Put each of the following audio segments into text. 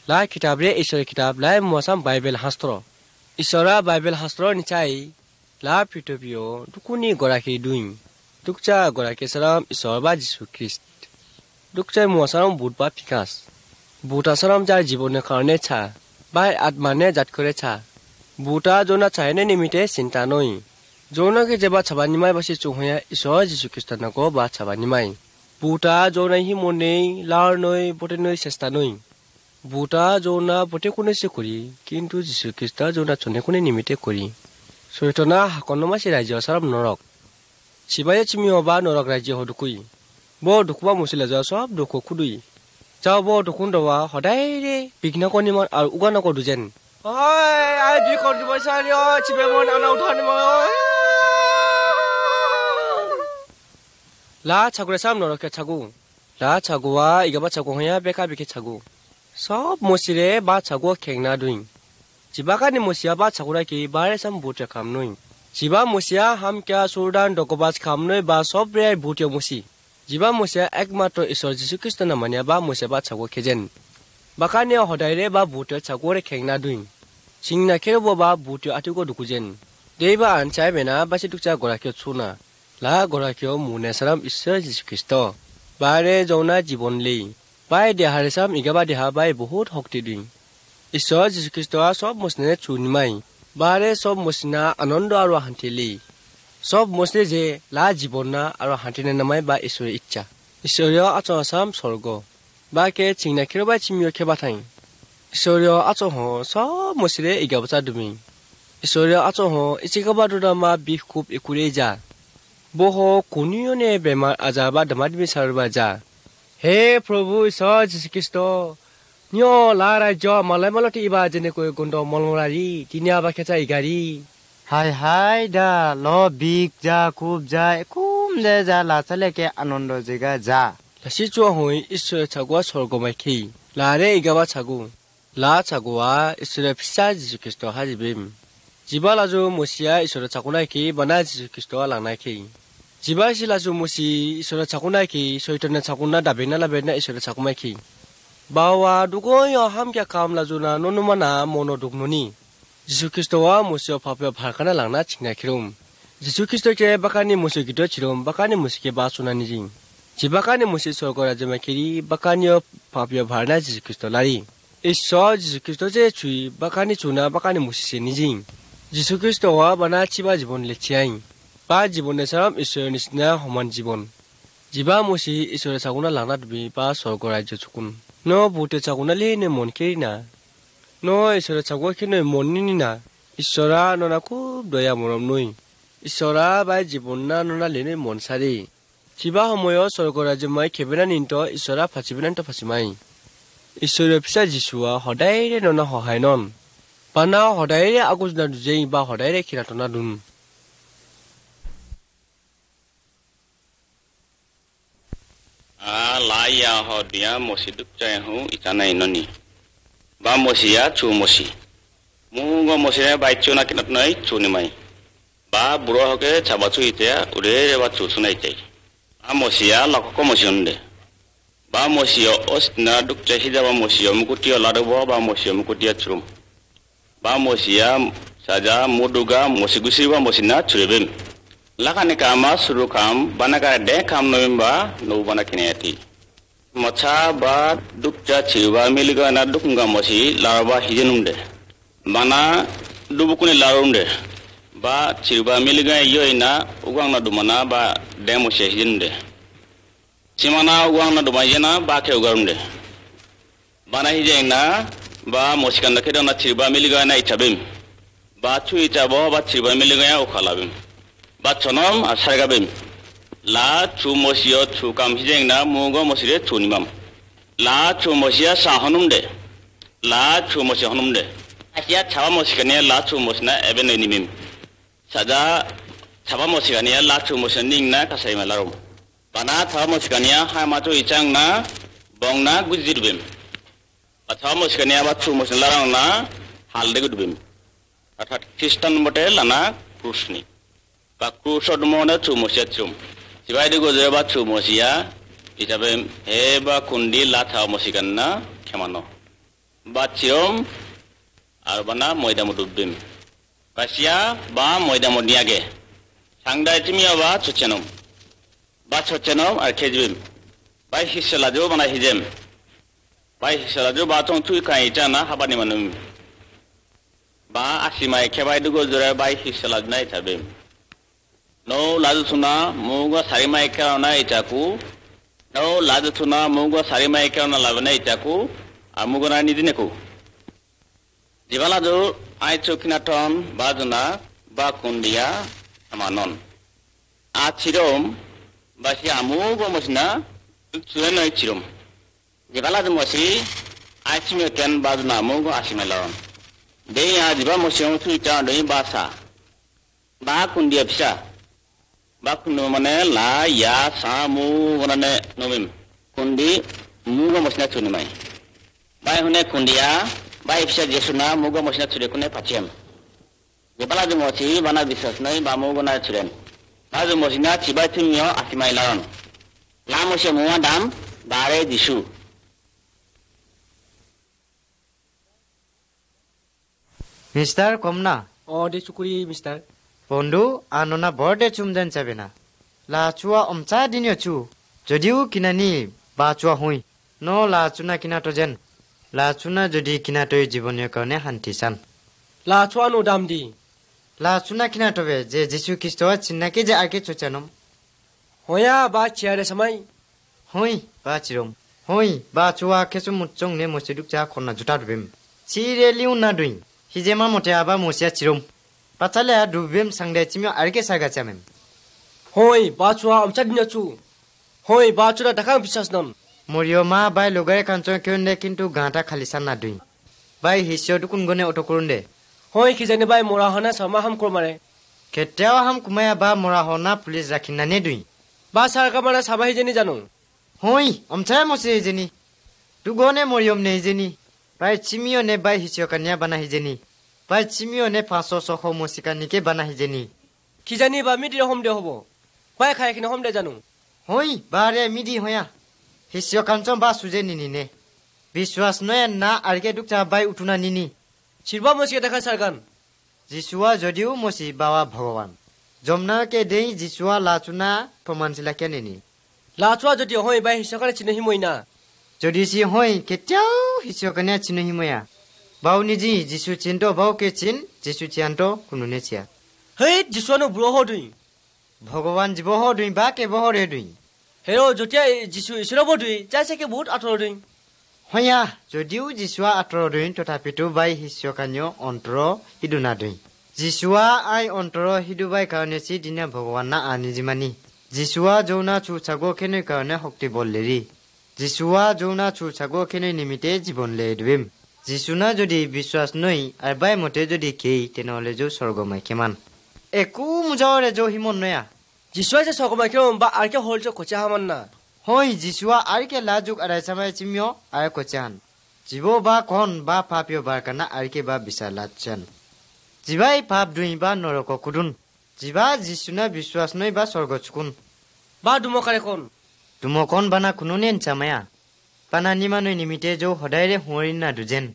লা কিতাবরে ঈশ্বরের কিতাব লাই মসাম বাইবেল শাস্ত্র ঈশ্বরা বাইবেল শাস্ত্র নিচাই লা পৃথিবীও দুকুনি গরাকি দুই দুকচা গরাকি সারাম ঈশ্বর বা যীশু খ্রিস্ট দুকচাই মসাম বুট বা পিকাস বুটা সারাম যার জীবনের কারণে ছা বা আত্মানে জাত করে ছা বুটা জোনা চাইনে নিমিতে চিন্তা নই জোনাকে যেবা ছাবানিমাই বাসি চুহয়া ঈশ্বর যীশু খ্রিস্ট নাকো বা ছাবানিমাই বুটা জোনাহি মনে লার নই বটে নই চেষ্টা নই বুটা জোনা বটে কোনে সে করি কিন্তু যীশু খ্রিস্ট জোনা চনে কোনে নিমিতে করি চৈতনা হাকনমাসি রাজ্য সারাম নরক সিবাই চিমি অবা নরক রাজ্য হদুকুই ব দুকুবা মুসিলে যাওয়া সব দুঃখ খুদুই যাও ব দুকুন দেওয়া সদায় রে বিঘ্ন কনিমন আর উগানক দুজেন আই বিকন দিবসারি চিবে মন আনাউ থানিমন লা ছাগুরে সাম নরকে ছাগু লা ছাগুয়া ইগাবা ছাগু হয়া বেকা বিকে ছাগু সব মসিরে বা ছাগু খেংনা দুই জিবাকানি মসিয়া বা ছাগুরা কি বারে সাম বুটে খাম নই জিবা মসিয়া হাম কিয়া সুরদান ডকবাজ খাম নই বা সব রে বুটে মসি জিবা মসিয়া একমাত্র ঈশ্বর যীশু খ্রিস্ট না মানিয়া বা মসিয়া বা ছাগু খেজেন বাকানি হদাইরে বা বুটে ছাগুরে খেংনা দুই চিংনা খেরব বা বুটে আতুকো দুকুজেন দেবা আনচাই বেনা বাসি দুকচা গরাকে ছুনা লা গরাকেও মুনে সারাম ঈশ্বর যীশু খ্রিস্ট বারে যৌনা জীবন লেই বাই দেহারে সাম ইগাবা দেহা বাই বহুত শক্তি দুই ঈশ্বর যীশু খ্রিস্ট সব মসনে চুনিমাই বারে সব মসিনা আনন্দ আর শান্তি লেই সব মসনে যে লা জীবন না আর শান্তিনে নামাই বা ঈশ্বরের ইচ্ছা ঈশ্বরীয় আচম স্বর্গ বা কে চিংনা খেরবা চিমিও খেবা থাই ঈশ্বরীয় আচহ সব মসিরে ইগাবচা দুমি ঈশ্বরীয় আচহ ইচিগাবা দুদামা বিষ খুব একুরে যা বহ কোনিয়নে বেমার আজাৰ বা ধমাধমি সাৰবা যা হে প্ৰভু ঈশ্বৰ যীশু খ্ৰীষ্ট নিয় লা ৰাজ্য মালাই মালতি ইবা যেনেকৈ গণ্ড মলমৰাৰী তিনিয়া বা খেঁচা ইগাৰী হাই হাই দা ল বিক যা খুব যা একুম দে যা লাচালেকে আনন্দ জেগা যা লাচি চোৱা হৈ ঈশ্বৰে ছাগুৱা স্বৰ্গমাই খেই লাৰে ইগাবা ছাগু লা ছাগুৱা ঈশ্বৰে ফিচা যীশু খ্ৰীষ্ট হাজিবিম জিবা লাজু মচিয়া ঈশ্বৰে ছাকুনাই খেই বানা যীশু খ্ৰীষ্ট লানাই খেই জিবা সিলাজু মচি ঈশ্বৰে ছাকুনাই খেই চৈতন্য ছাকুনা দাবেনা লাবেনা ঈশ্বৰে ছাকুমাই খেই বাৱা দুগৈ হাম কিয়া কাম লাজুনা ননুমানা মনো দুগননি যীশু খ্ৰীষ্টৱা মচিয়া ফাপে ভাৰখানা লাংনা চিংনা খেৰুম যীশু খ্ৰীষ্টকে বাকানি মচি গীত চিৰুম বাকানি মচিকে বা চুনানি জিং জিবাকানি মচি স্বৰ্গ ৰাজ্যমা খেৰি বাকানিয় ফাপে ভাৰনা যীশু খ্ৰীষ্ট লাৰি ঈশ্বৰ যীশু খ্ৰীষ্ট যে চুই বাকানি চুনা বাকানি মচিছে নিজিং যীশু খ্ৰীষ্টৱা বানা চিবা জীৱন লেচিয়াই বা জীৱনে চাম ঈশ্বৰৰ নিচিনা সমান জীৱন জিবা মচি ঈশ্বৰে চাগুনা লাংনা দুবি বা স্বৰ্গ ৰাজ্য চুকুন ন বুটে চাগুনা লেনে মন খেৰি না ন ঈশ্বৰে চাগুৱা খেনে মন নিনি না ঈশ্বৰা ননা খুব দয়া মৰম নৈ ঈশ্বৰা বা জীৱন না ননা লেনে মন চাৰি চিবা সময়ত স্বৰ্গ ৰাজ্যমাই খেবেনা নিন্ত ঈশ্বৰা ফাঁচিবেনান্ত ফাঁচিমাই ঈশ্বৰৰ পিছা যীশুৱা সদায়ৰে ননা সহায় নন পানা সদায়ৰে আগোজনা দুজেই বা সদায়ৰে খিৰাটনা দুন লাইয়া হদিয়া মসি দুকচাই হু ইতানাই ননি বা মসিয়া চু মসি মুগ মসিরে বাইচু না কিনাত নাই চুনিমাই বা বুড়ো হকে ছাবাচু ইতিয়া উড়ে বা চুচুনাই চাই বা মসিয়া লকক মসিয়ন্দে বা মসিয় অস্না দুকচাই হিজাবা মসিয় মুকুটিয় লাডব বা মসিয় মুকুটিয়া চুম বা মসিয়া সাজা মুদুগা মসিগুসি বা মসিনা চুরেবেম লাকানি কামা সুরু কাম বানাকা দে কাম নমিবা নৌ বানা কিনেয়াতি মছা বা দুকচা চিবা মিলিগা না দুকুঙ্গা মসি লারবা হিজেনুমদে বানা দুবুকুনি লারুমদে বা চিবা মিলিগা ইয়ইনা উগাং না দুমানা বা দে মসি হিজেনুমদে চিমানা উগাং না দুমাইজেনা বা কে উগারুমদে বানা হিজেনা বা মসিকান্না কেদনা চিবা মিলিগা না ইচাবেম বা চু ইচাবো বা চিবা মিলিগা উখালাবেম বা চনম আসারগাবেম লা চু মসিয় চু কাম হিজেং না মুগ মসিরে চুনিমাম লা চু মসিয়া সাহনুম দে লা চু মসি হনুম দে আহিয়া ছাবা মসিকানে লা চু মসিনা এবে নইনিমিম সাজা ছাবা মসিকানে লা চু মসিনা নিংনা কাসাই মালারম বানা ছাবা মসিকানে হামাটো ইচাং না বংনা গুজিরবেম বা ছাবা মসিকানে বা চু মসিনা লারাং না হালদে গুদবেম অর্থাৎ খ্রিস্টান মতে লানা ক্রুশনি বা ক্রুশত মনে চু মসিয়া চুম সিবাইদি গজরে বা চু মসিয়া হিসাবে হে বা কুন্দি লা ছাবা মসিকান না খেমানো ba chiom ar bana moida mudubim kasia ba moida modiage sangdai timia ba chuchenom ba chuchenom ar khejbim bai hisalado bana hijem bai hisalado ba tong thui kai jana habani manum ba asimai khebai dugo jora bai hisalad nai thabim no ladu suna mugo sarimai khauna itaku no ladu suna mugo sarimai khauna labna itaku amugona nidineku jibalado ai chokinaton bajuna ba kundia amanon achirom basi amugo mosna suenoi chirom jibalado mosi achime ken bajuna amugo asimelon de ya jiba mosiong tuita doi basa ba kundia pisa ba kunno mane la ya samu wonane nomim kundi mugo mosna chunimai bai hune kundia bai pisa jesuna mugo mosna chure kune pachem jebala de mochi bana bisas nai ba mugo na churen bazu mosina chibai timyo asimai laron la moshe muwa dam bare disu mister Kamna de chukuri mister বন্ধু আননা বড়দে চুমদেন যাবে না লাচুয়া অমচা দিনিও চু যদিও কিনানি বাচুয়া হুই ন লাচুনা কিনা তো যেন লাচুনা যদি কিনা তই জীবনীয় কারণে শান্তি চান la chua no dam di লাচুনা কিনা তবে যে যিশু খ্রিস্ট চিন্নাকি যে আগে চোচানম hoya ba chiare samai হুই বা চিরম হুই বাচুয়া কেসু মুচং নে মসিদুক যা খনা জুটা দুবেম চিরে লিউ না দুই হিজেমা মতে আবা মসিয়া চিরম পাতালে দুবেম সাংদে চিমিও আরকে Saga চামেম hoi ba chua amcha dinya chu hoi ba chura dakang bisas non মরিও মা বাই লগারে কাঞ্চন কেউনে কিন্তু গাঁটা খালি সান না দুই বাই হিসিও দুকুন গনে অটো করুন দে hoi kijane bai mora hana sama ham kormare কেতিয়াও হাম কুমায়া বা মরা হনা পুলিশ রাখি না নে দুই ba sar kamana sabai jeni janu হই অমছায় মসে জেনি দুগনে মরিয়ম নে জেনি বাই চিমিও নে বাই হিসিও কানিয়া বানা হিজেনি বাই চিমিও নে 500 600 মসিকা নিকে বানা হিজেনি kijani ba midi hom de hobo bai khai kina hom de janu হই বারে মিডি হয়া হিসিও কাঞ্চন বা সুজে নিনি নে বিশ্বাস নয় না আরকে দুকটা বাই উঠুনা নিনি chirba mosi dakha sargan যিশুয়া যদিও মসি বাবা ভগবান জমনা কে দেই যিশুয়া লাচুনা প্রমাণ ছিলা কে নেনি la chua jodi hoi bai hisakare chine himoina যদি সি হই কেতিয়াও হিসিও কানিয়া চিনহি ময়া বাউ নিজি যিশু চিন্ত বাউ কে চিন যিশু চিয়ান্ত কোনো নেছিয়া hei jisuano bro ho dui ভগবান জীব হ দুই বা কে বহ রে দুই hero jotia jisu isro bo dui jaise ke বহুত ator dui হয়া যদিও যিশুয়া আতর দুই তথাপিতো বাই হিসিও কানিও অন্তর হিদুনা দুই যিশুয়া আই অন্তর হিদুবাই কারণে সি দিনা ভগবান না আনি জিমানি যিশুয়া যৌনা চুছাগো খেনে কারণে শক্তি বললেরি যিশুয়া যৌনা চুছাগো খেনে নিমিতে জীবন লে দিবিম যিশুনা যদি বিশ্বাস নই আর বাই মতে যদি কেই তেনহলে যো স্বর্গমাই কেমান একু মুজাওরে যো হিমন নয়া jisua je sokoma krom ba arke holcho kocha hamanna হই যিশুয়া আরকে লাজুক আড়াই সামাই চিমিও আর কোচান জীব বা কোন বা পাপিও বা কানা আরকে বা বিশালাচ্ছেন জিবাই পাপ দুই বা নরক কুদুন জিবা যিশুনা বিশ্বাস নই বা স্বর্গ চুকুন ba dumo kare kon তুমকন বানা কোনো নেন চামায়া পানা নিমানই নিমিতে যো হদাইরে হুঁৰিন না দুজেন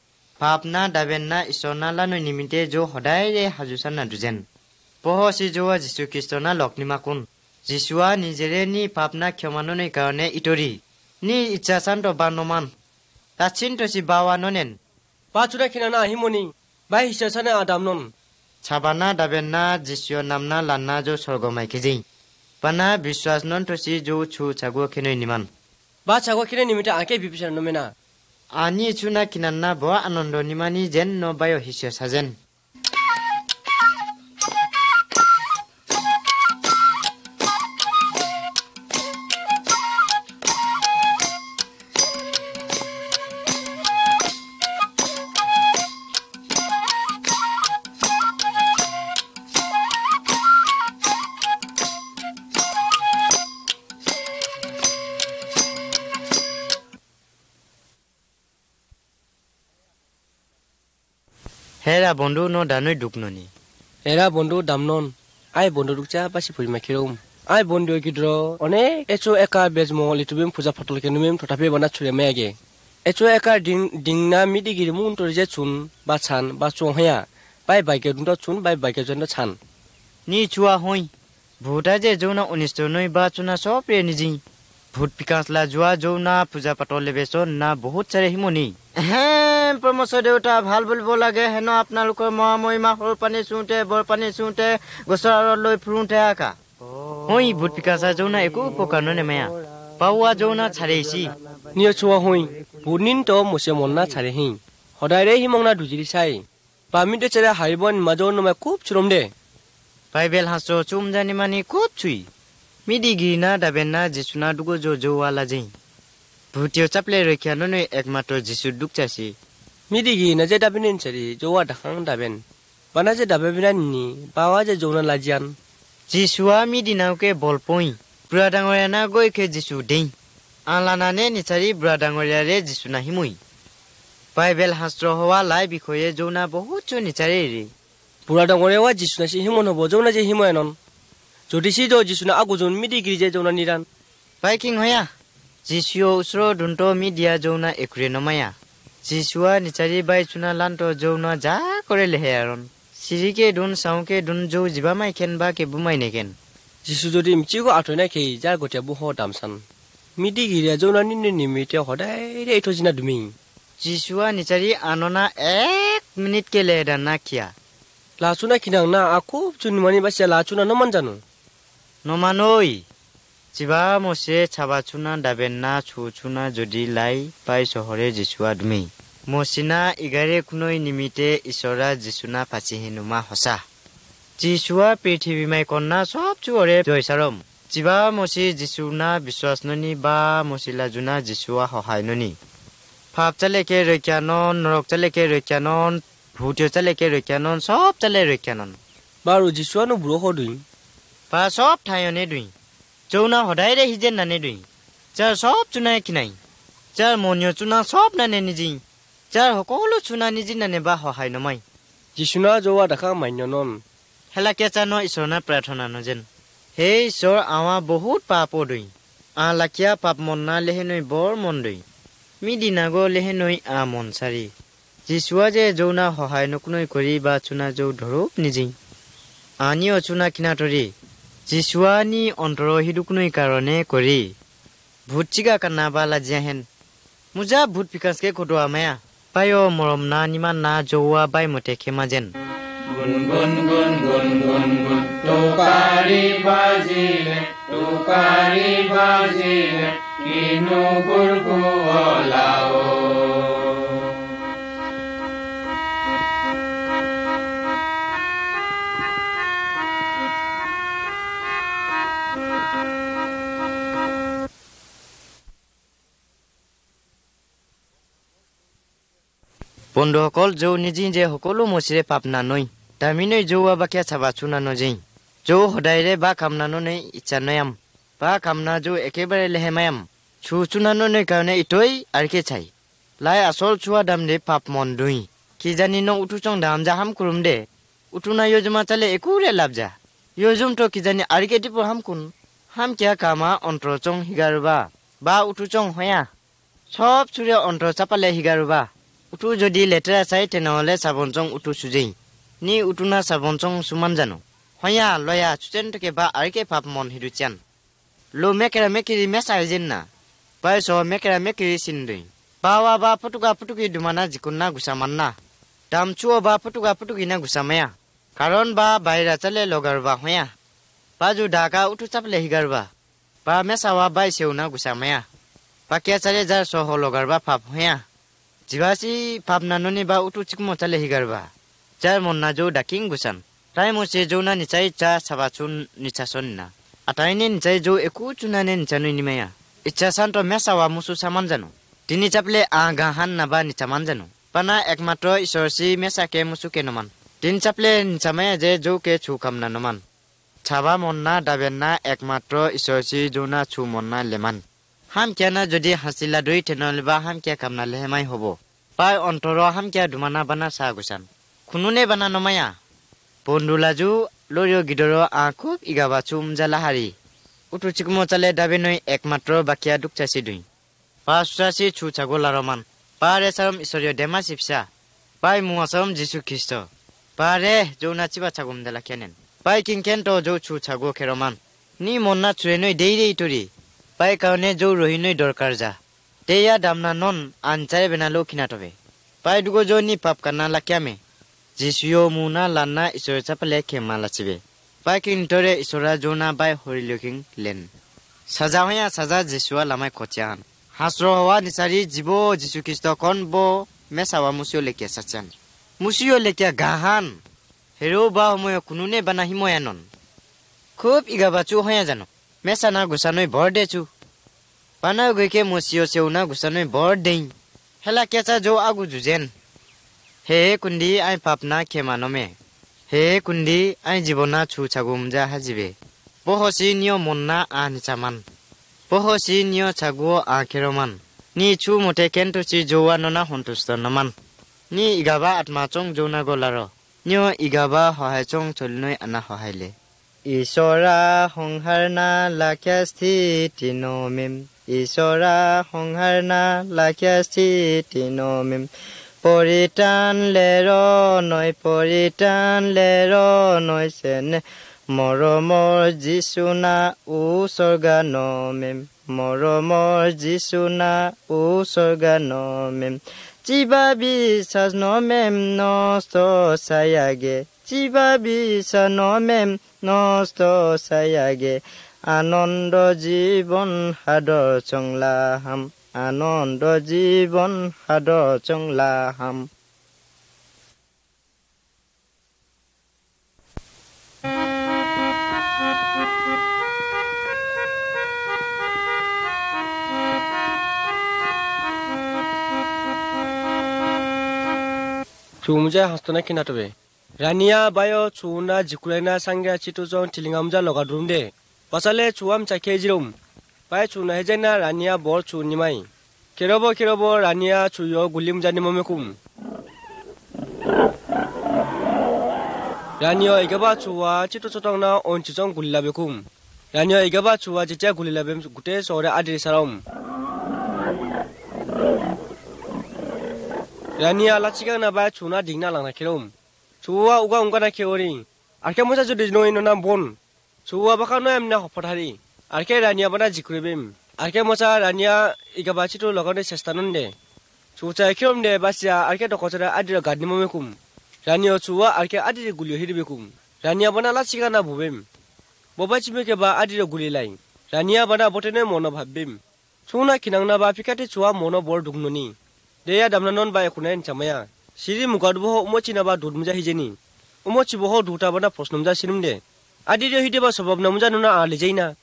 পাপ না দাবেন না ঈশ্বৰ না লানই নিমিতে যো হদাইৰে হাজুসান না দুজেন পহসি যোৱা যিশু খ্রিস্ট না লক্ষ্মীমা কোন যিশুয়া নিজেরে নি পাপনা ক্ষমাননের কারণে ইটরি নি ইচ্ছা শান্ত বানমান তাচিন তসি বাওয়া ননেন ba chura kina na himoni bai hisasane adam non ছাবানা দাবেন না যিশুর নামনা লান্না যো স্বর্গমাই খেজেই পানা বিশ্বাস নন তসি যো ছু ছাগো খেনই নিমান ba chago kine nimita ake bipisar nomena আনি চুনা কিনান্না ব আনন্দ নিমানি যেন ন বায়ো হিসে সাজেন হেরা বন্ধু ন দানই দুখ ননি era bondu damnon ai bondu dukcha pasi phurima khirom ai bondu kidro one echo eka bezmo litubim puja photol kenumim thotape bana chure mege Echo eka ding na midigi mun to je chun ba chan ba chong haya bai bai ke dun chun bai bai ke jon chan ni chua hoi bhuta je jona unisto noi ba chuna sopre niji भूत विकास ला जुआ जो ना पूजा पटोले बेसो ना बहुत सारे हिमोनी हैं परमसो देवता ভাল বলবো লাগে হেন আপোনালোকৰ মহিমা হল পানী সুতে বৰ পানী সুতে গোসৰ লৈ ফুৰুতে আকা হই ভূত বিকাসা জৌনা একো উপকাৰ নেমায়া পাওয়া জৌনা ছাৰেছি নিয় চুৱা হই বুনিন তো মছে মন্না ছাৰে হি হদাইৰে হিমংনা দুজিৰি চাই পামিতে চেৰে হাইবন মাজো নমা খুব চুৰম দে বাইবেল হাসো চুম জানি মানি খুব চুই মিডিগিনা দাবেনা যিসুনা দুগো জোৱালা জেই ভূতিও চাপলে ৰখিয়ানো ন একমাত্ৰ যিসু দুকচাসি মিডিগিনা যে দাবেন চৰি জোৱা দাখাং দাবেন বানা যে দাবেবিনানি বাৱা যে জৌনা লাজিয়ান যিসুৱা মিডিনাওকে বলপই বুঢ়া ডাঙৰীয়ানা গৈকে যিসু দেই আলানানে নিচাৰি বুঢ়া ডাঙৰীয়াৰে যিসুনা হিমুই বাইবেল শাস্ত্ৰ হোৱা লাই বিষয়ে জৌনা বহুত নিচাৰি ৰে বুঢ়া ডাঙৰীয়া যিসুনা সি হিমন হ'ব জৌনা যে হিময়নন যদি সি যিসুনা আগজন মিডিগিৰি যে জৌনা নিৰান বাইকিং হয়া যিসুও উসro দুন্টো মিডিয়া জৌনা একুৰে নমায়া যিসুৱা নিচাৰি বাই চুনা লান্টো জৌনা যা কৰে লেহেয়াৰন সিৰিকে দুন সাউকে দুন জৌ জিবা মাইকেন বা কে বুমাই নেকেন যিসু যদি মিচিগো আঠনা খেই যাৰ গতে বহ দামসান মিডিগিৰিয়া জৌনা নিনে নিমিতে হদাই ৰে থজিনা দুমি যিসুৱা নিচাৰি আননা 1 মিনিট কেলে দানা কিয়া লাচুনা কিনাং না আকো চুনমানি বাসিয়া লাচুনা নমান জানো নমানই জিবা মছে ছাবা চুনা দাবেনা ছুছুনা যদি লাই পাই শহরে যিসুৱা দুমি মছিনা ইগাৰে কুনৈ নিমিতে ঈশ্বৰা যিসুনা ফাচি হিনুমা হসা যিসুৱা পৃথিৱীমাই কন্না সব চুৰে জয়সাৰম জিবা মছি যিসুনা বিশ্বাসননি বা মছিলা জুনা যিসুৱা সহায়ননি ফাপ চালেকে ৰক্ষানন নৰক চালেকে ৰক্ষানন ভূতিও চালেকে ৰক্ষানন সব চালে ৰক্ষানন বাৰু যিসুৱানো ব্ৰহ দুই বা সব ঠাইনে দুই জৌনা হদাইৰে হিজেন নানে দুই যাৰ সব চুনাই কিনাই যাৰ মনিয় চুনা সব নানে নিজি যাৰ সকলো চুনা নিজি নানে বা সহায় নমাই যিসুনা জোৱা দেখা মান্যনন হেলাকে জানো ঈশ্বৰনা প্ৰাৰ্থনা নজেন হে ঈশ্বৰ আৱা বহুত পাপ দুই আ লাকিয়া পাপ মন্না লেহেনৈ বৰ মন দুই মিদিনাগো লেহেনৈ আ মন চাৰি যিসুৱা যে জৌনা সহায় নকুনৈ কৰি বা চুনা জৌ ধৰূপ নিজি আনিও চুনা কিনাতৰি যিসুৱানি অন্তৰ হিদুকুনৈ কাৰণে কৰি ভূতচিগা কান্না বা লাজিয়াহেন মুজা ভূত বিকাশকে খটোৱা মায়া পায় মৰম না নিমান না জৌৱা বাই মতে খেমা যেন গুন গুন গুন গুন গুন গুন তোকাৰি বাজিলে কিনো গুৰগুলাও বন্ধুসকল জৌ নিজি যে সকলো মচিৰে পাপ নানৈ দামিনৈ জৌৱা বাকিয়া চাবা চুনা নজেই জৌ সদায়ৰে বা কামনানৈ ইচ্ছা নয়াম বা কামনা জৌ একেবাৰে লেহেমায়াম চু চুনানৈ কাৰণে ইটৈ আৰকে চাই লাই আসল চুৱা দাম দে পাপ মন দুই কি জানি ন উঠুচং দাম জাহাম কুৰুম দে উঠুনা ইয়জমা চালে একোৰে লাভ যা ইয়জম তো কি জানি আৰকে টিপ হাম কুন হাম কিয়া কামা অন্ত্ৰচং হিগাৰবা বা উঠুচং হয়া সব চুৰে অন্ত্ৰ চাপালে হিগাৰবা উঠু যদি লেতেৰা চাই তেনেহলে চাবনচং উঠু সুজেই নি উঠুনা চাবনচং সুমান জানো হয়া লয়া চুচেনটকে বা আৰকে পাপ মন হিদুচান লো মেকেৰা মেকিৰি মেসাই যেন না পাই স মেকেৰা মেকিৰি সিনদৈ বাৱা বা ফটুকা ফটুকি দুমানা জিকুনা গুসামান না দাম চুও বা ফটুকা ফটুকি না গুসামায়া কাৰণ বা বাইৰা চালে লগাৰবা হয়া বাজু ঢাকা উঠু চাপলে হিগাৰবা বা মেসাৱা বাই সেউনা গুসামায়া পাকিয়া চালে যাৰ সহ লগাৰবা পাপ হয়া জিবাসি পাপ নাননি বা উঠু চিকমো চালে হিগাৰবা যাৰ মন না জৌ ডাকিং গুসান তাই মছে জৌনা নিচাই চা চাবাচুন নিচাচন না আটাইনে নিচাই জৌ একো চুনানে নিচানৈ নিমায়া ইচ্ছা শান্ত মেসাৱা মুসু সামান জানো তিনি চাপলে গাহান নাবা নিচামান জানো পানা একমাত্ৰ ঈশ্বৰসি মেসাকে মুসুকে নমান তিন চাপলে নিচামায়া যে জৌকে ছু কামনা নমান ছাবা মন্না দাবেনা একমাত্ৰ ঈশ্বৰসি জৌনা ছু মন্না লেমান হাম কিয়ানা যদি হাসিলা দৈ তেনেহলে বা হাম কিয়া কামনা লেহেমাই হব পাই অন্তৰ হাম কিয়া দুমানা বানা চা গুসান খুনুনে বানা নমায়া বন্ধুলাজু লৰিও গিদৰ খুব ইগাবা চুম জালাহাৰি উঠু চিকমো চালে দাবেনৈ একমাত্ৰ বাকিয়া দুকচাসি দুই পাঁচচাসি ছু ছাগল Arman Pare salam isorio dema sipsa. Pai muasam Jisu Kristo. Pare jona chiba chagum dela kenen. Pai kingkento jo chu chago keroman. Ni monna chuenoi deire itori. Pai kaune jo rohinoi dorkar ja. Teya damna non anchai benalo kinatobe. Pai dugo jo ni pap kana lakyame. Jisuyo muna lanna isor chapale kema lachibe. Pai kintore isora jona bai horiloking len. Sajahya saja Jisuwa lamai kochian. Hasro hawa nisari jibo Jisu Kristo kon bo mesawa musio lekia sachan. Musio lekia gahan. Hero ba homoyo kunune bana himoyanon. Khub igabachu hoya jano. Mesana gusanoi borde chu. Bana goike musio seuna gusanoi borde. Hela kecha jo agu jujen. He kundi ai papna kemanome. He kundi ai jibona chu chagumja hajibe. Bohosi niyo monna anichaman. Bohosi niyo chaguo akeroman. Ni chu mote kento chi jowa nona hontusto naman. Ni igaba atmachong jona golaro. Niyo igaba hohachong cholnoi ana hohaile. Isora hongharna lakyasti tinomim. Isora hongharna lakyasti tinomim. Poritan lero noi sene. Moromor Jisuna usorganomim. Moromor Jisuna usorganomim. Chiba bisas nomem nosto sayage. Chiba bisa nomem nosto sayage. Anondo jibon hador chonglaham. Anondo jibon hador chonglaham. Chumja hastona kinatobe. Rania bayo chuna jikulena sangya chituzon tilingamja logadrumde. Pasale chuam chakejirum. Pai chuna hejena rania bor chunimai. Kirobo rania chuyo gulimja nimomekum. Ranio igaba chuwa chituzotongna onchizong gulilabekum. Ranio igaba chuwa chicha gulilabem gute sore adrisarom. Rania lachiga na ba chuna dingna langna kerom. Chuwa uga unga na keori. Arke mosa jodi no ino na bon. Chuwa baka no amna hophari. Arke rania bana jikrebem. Arke mosa rania igaba chito logane sestanonde. Chucha kerom de basya arke dokochara adira gadni momekum. Rania chuwa arke adire gulio hiribekum. Rania bana lachiga na bubem. Boba chimeke ba adire gulilai. Rania bana botene mono bhabbem. Chuna kinangna ba pikate chuwa mono bor dugnoni. Deya damnanon ba ekunain chamaya. Siri mugadbo umochina ba dudmja hijeni. Umochi boho duta bana prosnomja sinumde. Adire hideba sabab namja nuna alijaina.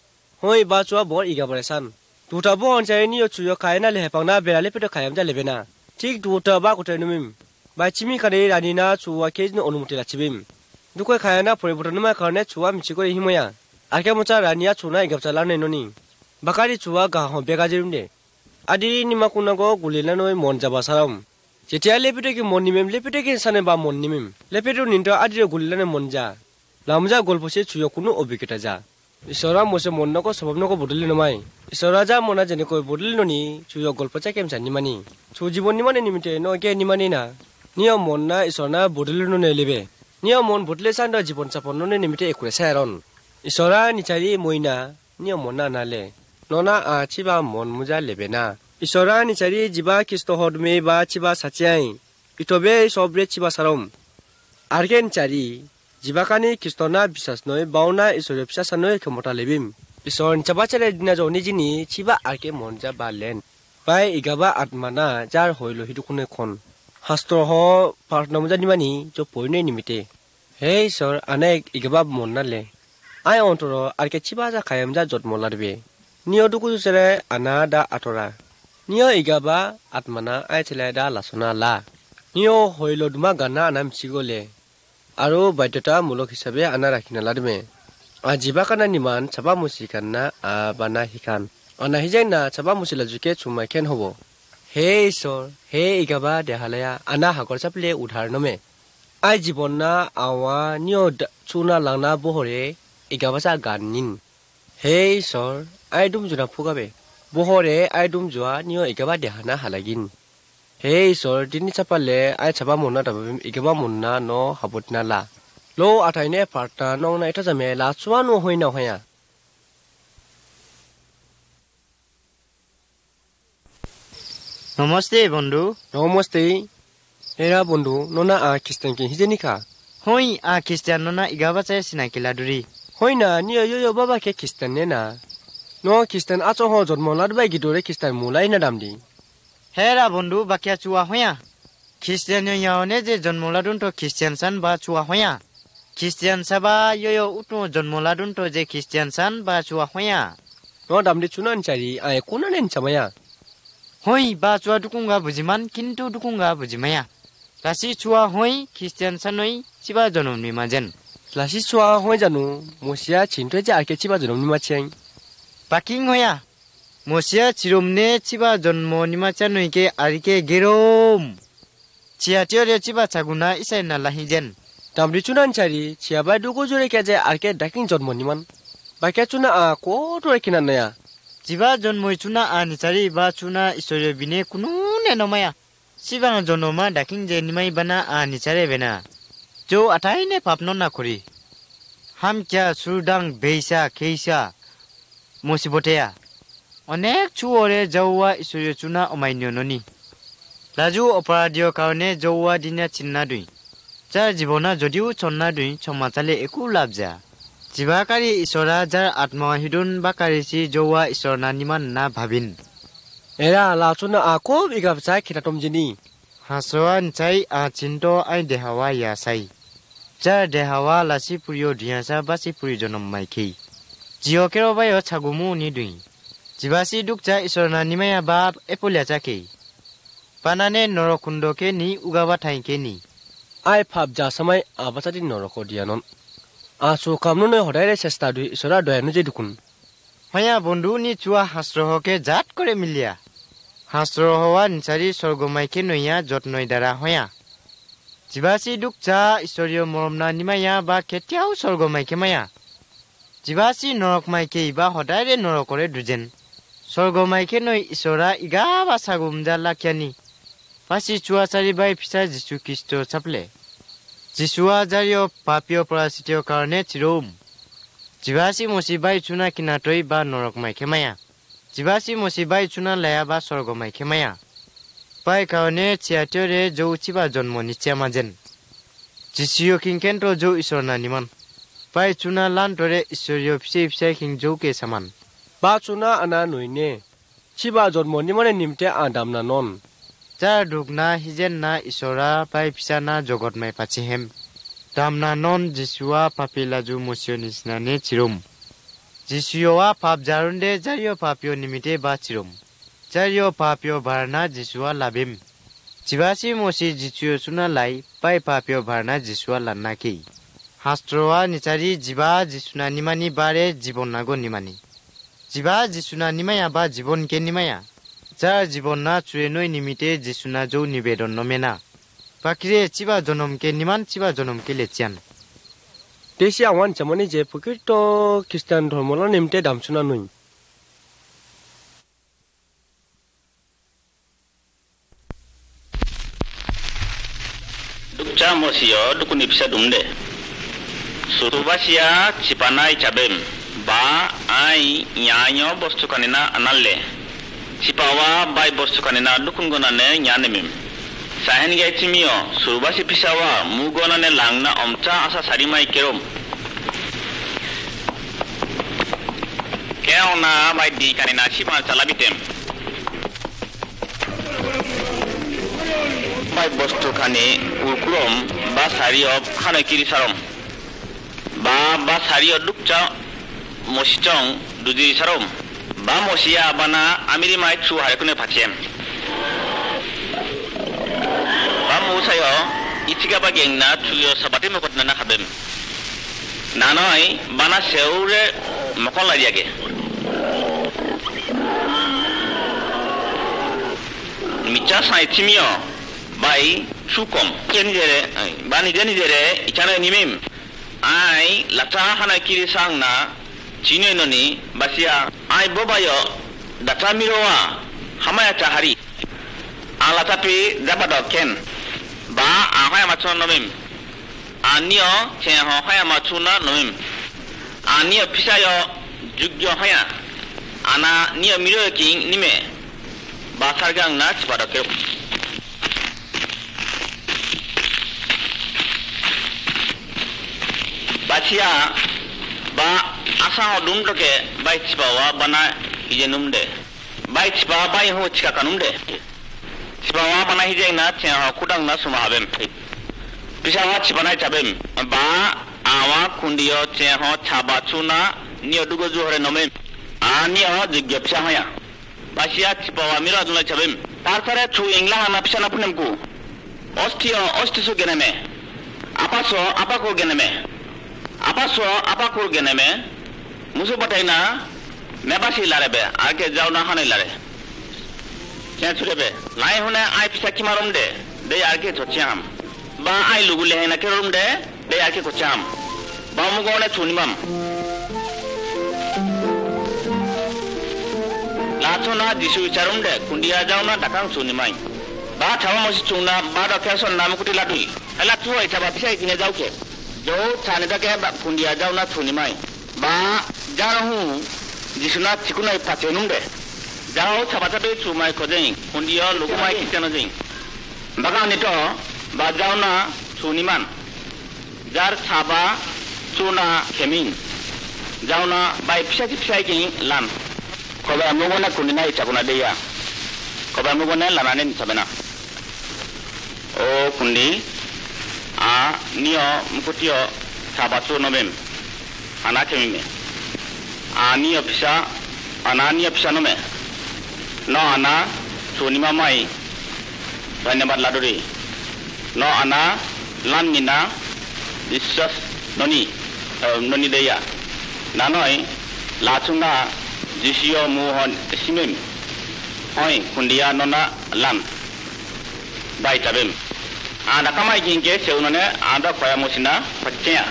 Hoi ba chua bor igabaresan. Duta bo onchaini yo chuyo kaina lehepangna berale peto kayamja lebena. Tik duta ba kutenumim. Ba chimi kare ranina chuwa kejno onumuti lachibim. Dukoi kayana poributanuma karne chuwa michiko himoya. Arke mocha rania chuna igabchala nenoni. Bakari chuwa gaho begajirumde. Adiri ni makunago gulilanoi monjaba saram. Jetia lepete ki monimem lepete ki sane ba monimem. Lepeto ninto adire gulilane monja. Lamja golpose chuyo kunu obiketa ja. Isora mose monnako sababnako bodili nomai. Isora ja mona jene koi bodili noni chuyo golpocha kemcha nimani. Chu jibon nimane nimite no ke nimani na. Niyo monna isona bodili none lebe. Niyo mon bodile sanda jibon sapon none nimite ekure saron. Isora nichari moina niyo monna nale. Nona a chiba mon muja lebena. Isora ni chari jiba kisto hodme ba chiba sachiai. Itobe sobre chiba sarom. Argen chari jiba kani kistona bisas noi bauna isore bisas noi kemota lebim. Isor chaba chare dina joni jini chiba arke monja balen. Pai igaba atmana jar hoilo hidukune kon. Hastro ho partna muja nimani jo poine nimite. Hey sir anek igaba monna le. Ai ontoro arke chiba ja kayamja jot molarbe. Niyo duku sere anada atora. Niyo igaba atmana ai cheleda lasona la. Niyo hoilo duma gana anam chigole. Aro baidota mulok hisabe ana rakhina ladme. Ajiba kana niman chaba musikanna abana hikan. Ana hijaina chaba musila juke chuma ken hobo. Hey sor, hey igaba dehalaya ana hagor chaple udhar nome. Ai jibonna awa niyo chuna langna bohore igaba sa ganin. Hey sor, ai dum juna pugabe. Bohore ai dum jua niyo igaba dehana halagin. হে ঈশ্বৰ দিনি চাপালে আই চাবা মনা দাবাবিম ইগবা মনা ন হাবত নালা লো আঠাইনে পাৰ্টা নং না এটা জামে লা চুৱা ন হৈ না হয়া নমস্তে বন্ধু নমস্তে এৰা বন্ধু ননা খ্ৰীষ্টান কি হিজেনিকা হই খ্ৰীষ্টান ননা ইগাবা চাই চিনাকিলা দুৰি হয় না নিয় ইয় বাবা কে খ্ৰীষ্টান নে না ন খ্ৰীষ্টান আছো হ জন্ম লাদ বাই গিদৰে খ্ৰীষ্টান মুলাই না দাম দি হেৰা বন্ধু বাকিয়া চুৱা হয়া খ্ৰীষ্টান ইয়ানে যে জন্ম লাদুন তো খ্ৰীষ্টান সান বা চুৱা হয়া খ্ৰীষ্টান সাবা ইয় উটো জন্ম লাদুন তো যে খ্ৰীষ্টান সান বা চুৱা হয়া ন দাম দি চুনান চাৰি আই কোনানেন চামায়া হই বা চুৱা দুকুঙ্গা বুজিমান কিন্তু দুকুঙ্গা বুজিমায়া লাসি চুৱা হই খ্ৰীষ্টান সানই চিবা জনমনি মাজেন লাসি চুৱা হয় জানো মছিয়া চিন্তে যে আকে চিবা জনমনি মাছেং পাকিং হয়া মছিয়া চিরমনে চিবা জন্ম নিমাচা নইকে আরিকে গেরম চিয়াটিও রে চিবা চাগুনা ইসাই না লাহিজেন দাম দি চুনান চাৰি চিয়াবাই দুগো জৰে কে যে আকে ডাকিং জন্ম নিমান বাকে চুনা কতৰে কিনা নয়া চিবা জন্মই চুনা নিচাৰি বা চুনা ঈশ্বৰীয় বিনে কোনো নে নমায়া চিবা জন্মা ডাকিং যে নিমাই বানা নিচাৰে বেনা যো আটাইনে পাপন না কৰি হাম কিয়া সুৰদাং বেইসা খেইসা মুসিবতেয়া অনেক চুৰে যাওয়া ঈশ্বৰীয় চুনা অমান্য ননি রাজু অপরাধীয় কারণে যাওয়া দিনা চিন্না দুই যার জীবনা যদিও চন্না দুই সমাচালে একো লাভ যা জীবাকারী ঈশ্বরা যার আত্মহিদুন বা কারিছি যাওয়া ঈশ্বর না নিমান না ভাবিন এৰা লাচুনা আকৌ ইগাব চাই খিতাতম জিনি হাসোয়ান চাই চিন্তো আই দেহাওয়া ইয়া চাই যার দেহাওয়া লাসি পুরিও ধিয়াসা বাসি পুরি জনম মাইখি জিও কেরো বায়ো ছাগুমু নি দুই জিবাসি দুকচা ঈশ্বরনা নিমায়া বাপ এপলিয়া চাকে পানানে নরকুণ্ডকে নি উগাবা ঠাইকে নি আই ভাব যা সামাই আবাচাদি নৰক দিয়ানন আছো কামনো হদাইৰে চেষ্টা দুই ঈশ্বৰা দয়ানো যে দুকুন হয়া বন্ধু নি চুয়া শাস্ত্রহকে জাত করে মিলিয়া শাস্ত্র হওয়া নিচারি স্বর্গমাইকে নইয়া যত্নই দ্বারা হয়া জিবাসি দুকচা ঈশ্বরীয় মরমনা নিমায়া বা কেতিয়াও স্বর্গমাইকে মায়া জিবাসি নরক মাইকে বা হদাইরে নরকরে দুজেন স্বর্গমাইকে নই ঈশ্বরা ইগা বা সাগুমজা লাখিয়ানি পাসি চুয়া চারি বাই ফিসা যিশু খ্রিস্ট চাপলে যিশুয়া জারিও পাপিয় পরাচিতীয় কারণে চিরম জিবাসি মসিবাই চুনা কিনাতই বা নরক মাইকে মায়া জিবাসি মসিবাই চুনা লায়া বা স্বর্গমাইকে মায়া পাই কারণে চিয়াটিয়রে যৌ চিবা জন্ম নিচিয়া মাজেন যিশুয় কিংকেন্দ্র যৌ ঈশ্বর না নিমান পাই চুনা লান্তরে ঈশ্বরীয় ফিসে ফিসে কিং যৌকে সামান বা চুনা আনা নইনে চিবা জন্ম নিমানে নিমতে আদাম না নন যার দুখ না হিজেন না ঈশ্বরা পাই ফিসা না জগৎ মাই পাচি হেম দাম না নন যিশুয়া পাপিলাজু মসিয় নিসনানে চিরম যিশুয়া পাপ জারুন্ডে জারিও পাপিও নিমিতে বা চিরম জারিও পাপিও ভারনা যিশুয়া লাবিম জিবাসি মসি যিশুয় চুনা লাই পাই পাপিও ভারনা যিশুয়া লান্নাকি শাস্ত্রওয়া নিচারি জিবা যিশুনা নিমানি বারে জীবন নাগো নিমানি জিবা যিশুনা নিমায়া বা জীবনকে নিমায়া যার জীবন না চুয়ে নই নিমিতে যিশুনা যৌ নিবেদন নমেনা বাকিরে চিবা জনমকে নিমান চিবা জনমকে লেচিয়ান দেশি আওয়ান চামনি যে প্রকৃত খ্রিস্টান ধর্মল নিমতে দাম চুনা নই dukca mosio dukuni bisa dumde surubasia cipanai cabem ba ai nyanyo bostu kanina analle cipawa bai bostu kanina dukungonane nyanemim sahen gai cimio surubasi pisawa mugonane langna omca asa sarimai kerom keona bai di kanina cipan salabitem bai bostu kani ukurom ba sario khana kiri sarom ba sario dukca mosicong duji sarom ba mosia bana amiri mai chu haikune phachem ba musayo ichiga ba gengna chuyo sabate mokotna na khabem nanoi bana seure mokon lariage micha sai chimio bai sukom jenjere bani jenjere ichana nimim ai lata hana kiri sangna chine noni basia ai bobayo data mirowa hamaya chahari ala tapi zabado ken ba ahaya machon nomim anio chen ho haya machuna nomim anio pisayo jugyo haya ana nio miro king nime ba sargang na chibado ke bacia ba asa odum doke bai chibawa bana hijenumde bai chiba bai ho chika kanumde chibawa bana hijena chen ho kudang na sumabem pisawa chibana chabem ba awa kundiyo chen ho chaba chuna nio dugo juhore nomem ani ho jigya pisa hoya bacia chibawa mira duna chabem tarpore chu ingla hana pisa na punemku ostisu geneme apako geneme apakur geneme musu bataina mebasi larebe ake jauna hane lare chen surebe lai hune ai pisa kimarum de ake chocham ba ai lugule hena kerum de ake kocham ba mugone chunimam lachona disu charum de kundia jauna dakang chunimai ba thawa mosi chuna ba da keson namukuti ladui ala tuai chaba pisa ikine jauke जो छाने तक है कुंडिया जाओ ना छुनी माई बा जा रहा हूँ जिसना चिकुना इपाचे नुंडे जाओ छापा पे चुमाई को जाएं कुंडिया लोगों माई कितना जाएं बगा नितो बा जाओ ना छुनी मान जार छापा चुना खेमिंग जाओ ना बाई पिसा की लान कबा मुगो ना कुंडिया इचाकुना देया कबा मुगो ना लाना ने निचबेना ओ कुंडी niyo mukutio sabasu nomem ana kemime niyo pisa nome no ana sunima mai dhanyabad laduri no ana lanmina বিশ্বাস noni deya nanoi lachunga jisio muhon simem oi kundia nona lam bai tabem ada kamai jingke seunane ada koya musina pacenya